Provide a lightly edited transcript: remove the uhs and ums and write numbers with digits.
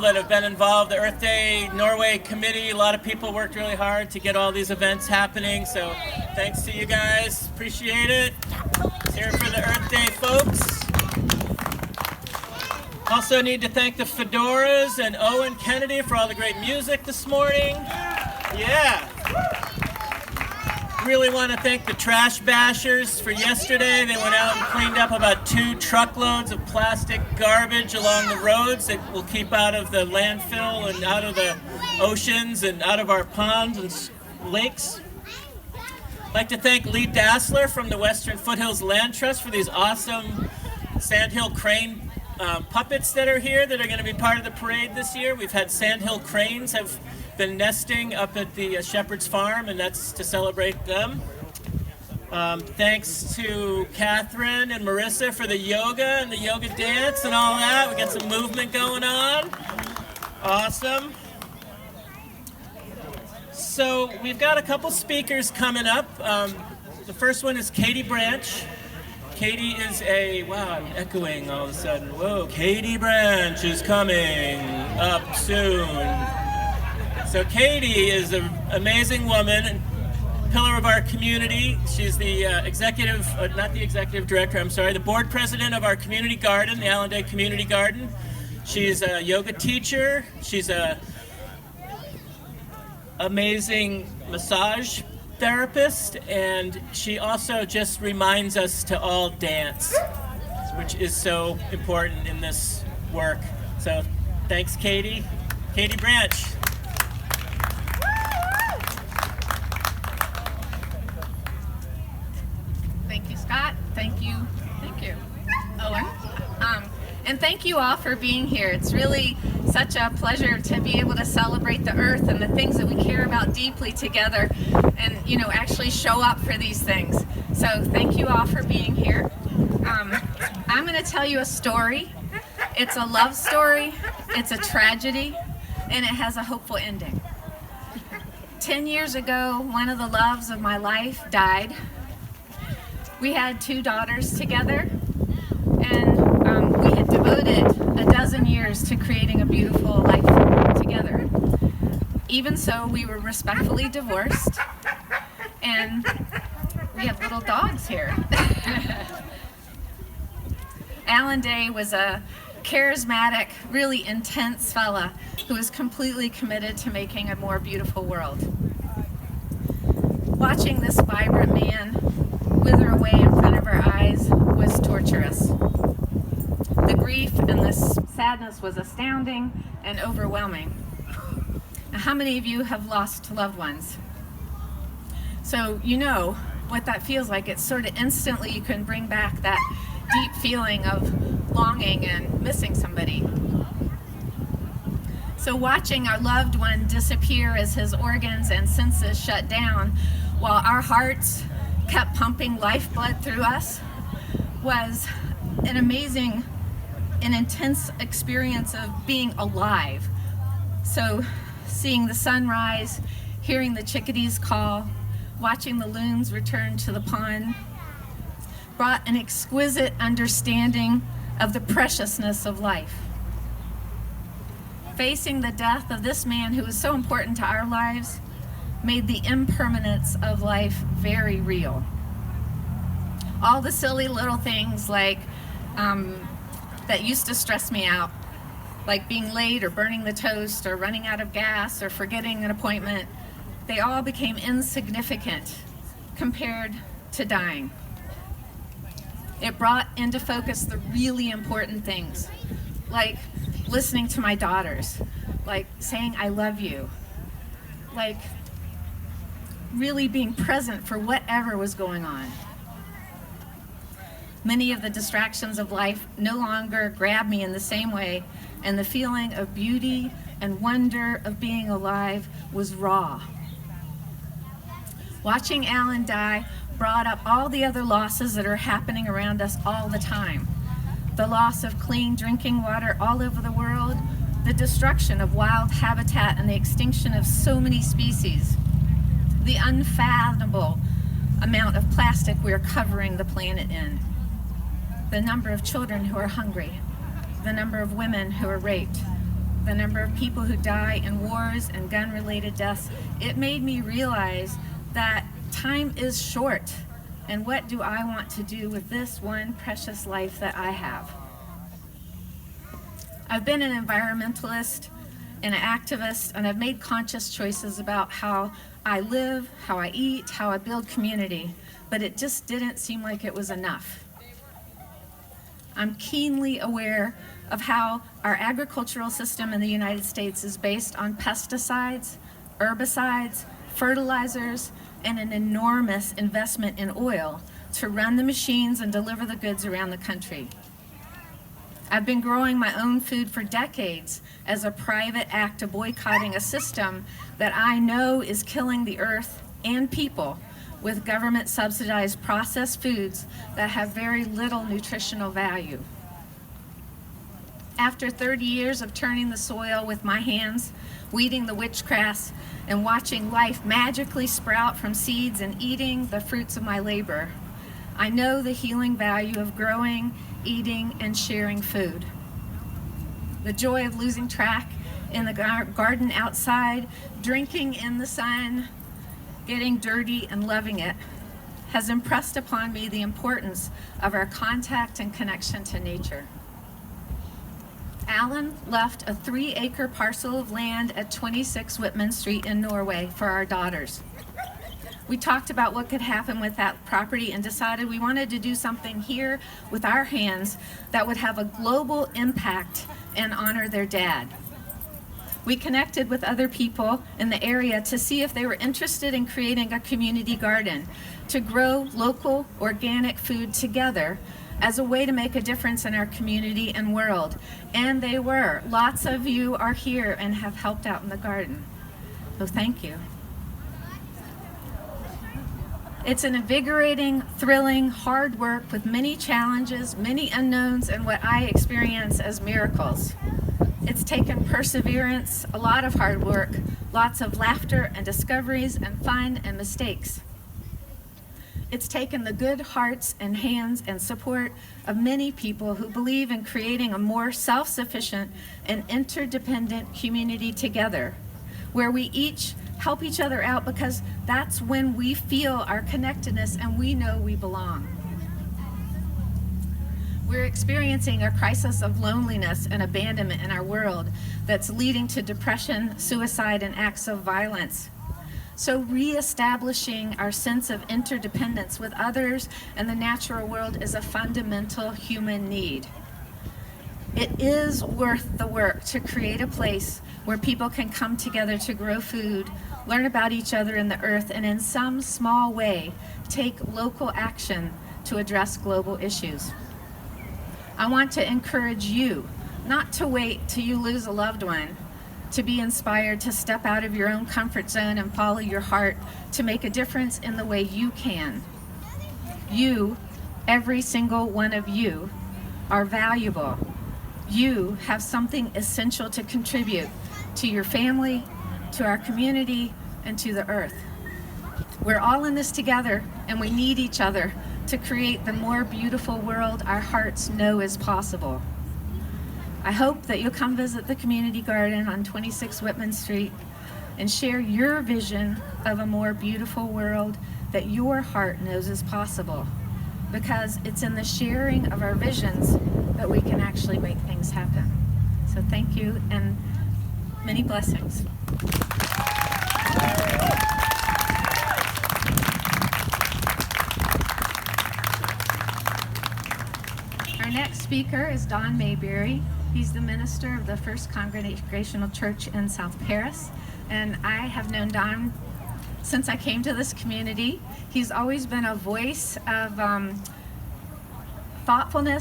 people that have been involved. The Earth Day Norway committee, a lot of people worked really hard to get all these events happening. So thanks to you guys. Appreciate it. Here for the Earth Day folks. Also need to thank the Fedoras and Owen Kennedy for all the great music this morning. Yeah. Really want to thank the Trash Bashers for yesterday. They went out and cleaned up about 2 truckloads of plastic garbage along the roads that will keep out of the landfill and out of the oceans and out of our ponds and lakes. I'd like to thank Lee Dassler from the Western Foothills Land Trust for these awesome sandhill crane puppets that are here that are going to be part of the parade this year. We've had sandhill cranes have been nesting up at the Shepherd's Farm, and that's to celebrate them. Thanks to Catherine and Marissa for the yoga and the yoga dance and all that. We got some movement going on. Awesome. So we've got a couple speakers coming up. The first one is Katey Branch. Katey is wow, I'm echoing all of a sudden. Whoa, Katey Branch is coming up soon. So Katey is an amazing woman and pillar of our community. She's the not the executive director, I'm sorry, the board president of our community garden, the Allendale Community Garden. She's a yoga teacher. She's a amazing massage therapist, and she also just reminds us to all dance, which is so important in this work. So thanks, Katey. Katey Branch. Thank you, Owen. And thank you all for being here. It's really such a pleasure to be able to celebrate the earth and the things that we care about deeply together and, actually show up for these things. So thank you all for being here. I'm going to tell you a story. It's a love story, it's a tragedy, and it has a hopeful ending. 10 years ago, one of the loves of my life died. We had 2 daughters together, and we had devoted a dozen years to creating a beautiful life together. Even so, we were respectfully divorced, and we have little dogs here. Alan Day was a charismatic, really intense fella who was completely committed to making a more beautiful world. Watching this vibrant man wither away in front of our eyes was torturous. The grief and the sadness was astounding and overwhelming. Now, how many of you have lost loved ones? So you know what that feels like. It's sort of instantly you can bring back that deep feeling of longing and missing somebody. So watching our loved one disappear as his organs and senses shut down while our hearts kept pumping lifeblood through us was an amazing and intense experience of being alive. So seeing the sunrise, hearing the chickadees call, watching the loons return to the pond brought an exquisite understanding of the preciousness of life. Facing the death of this man who was so important to our lives made the impermanence of life very real. All the silly little things like that used to stress me out, like being late or burning the toast or running out of gas or forgetting an appointment, they all became insignificant compared to dying. It brought into focus the really important things, like listening to my daughters, like saying I love you, like really being present for whatever was going on. Many of the distractions of life no longer grab me in the same way, and the feeling of beauty and wonder of being alive was raw. Watching Alan die brought up all the other losses that are happening around us all the time. The loss of clean drinking water all over the world, the destruction of wild habitat and the extinction of so many species, the unfathomable amount of plastic we are covering the planet in, the number of children who are hungry, the number of women who are raped, the number of people who die in wars and gun-related deaths, it made me realize that time is short. And what do I want to do with this one precious life that I have? I've been an environmentalist and an activist, and I've made conscious choices about how I live, how I eat, how I build community, but it just didn't seem like it was enough. I'm keenly aware of how our agricultural system in the United States is based on pesticides, herbicides, fertilizers, and an enormous investment in oil to run the machines and deliver the goods around the country. I've been growing my own food for decades as a private act of boycotting a system that I know is killing the earth and people with government-subsidized processed foods that have very little nutritional value. After 30 years of turning the soil with my hands, weeding the witchgrass, and watching life magically sprout from seeds and eating the fruits of my labor, I know the healing value of growing, eating, and sharing food. The joy of losing track in the garden outside, drinking in the sun, getting dirty and loving it, has impressed upon me the importance of our contact and connection to nature. Alan left a 3-acre parcel of land at 26 Whitman Street in Norway for our daughters. We talked about what could happen with that property and decided we wanted to do something here with our hands that would have a global impact and honor their dad. We connected with other people in the area to see if they were interested in creating a community garden to grow local organic food together as a way to make a difference in our community and world. And they were. Lots of you are here and have helped out in the garden. So thank you. It's an invigorating, thrilling, hard work with many challenges, many unknowns, and what I experience as miracles. It's taken perseverance, a lot of hard work, lots of laughter and discoveries and fun and mistakes. It's taken the good hearts and hands and support of many people who believe in creating a more self-sufficient and interdependent community together, where we each help each other out because that's when we feel our connectedness and we know we belong. We're experiencing a crisis of loneliness and abandonment in our world that's leading to depression, suicide, and acts of violence. So reestablishing our sense of interdependence with others and the natural world is a fundamental human need. It is worth the work to create a place where people can come together to grow food, learn about each other and the earth, and in some small way, take local action to address global issues. I want to encourage you not to wait till you lose a loved one to be inspired to step out of your own comfort zone and follow your heart to make a difference in the way you can. You, every single one of you, are valuable. You have something essential to contribute to your family, to our community, and to the earth. We're all in this together, and we need each other to create the more beautiful world our hearts know is possible. I hope that you'll come visit the community garden on 26 Whitman Street and share your vision of a more beautiful world that your heart knows is possible, because it's in the sharing of our visions that we can actually make things happen. So thank you and many blessings. Our next speaker is Don Mayberry. He's the minister of the First Congregational Church in South Paris, and I have known Don since I came to this community. He's always been a voice of thoughtfulness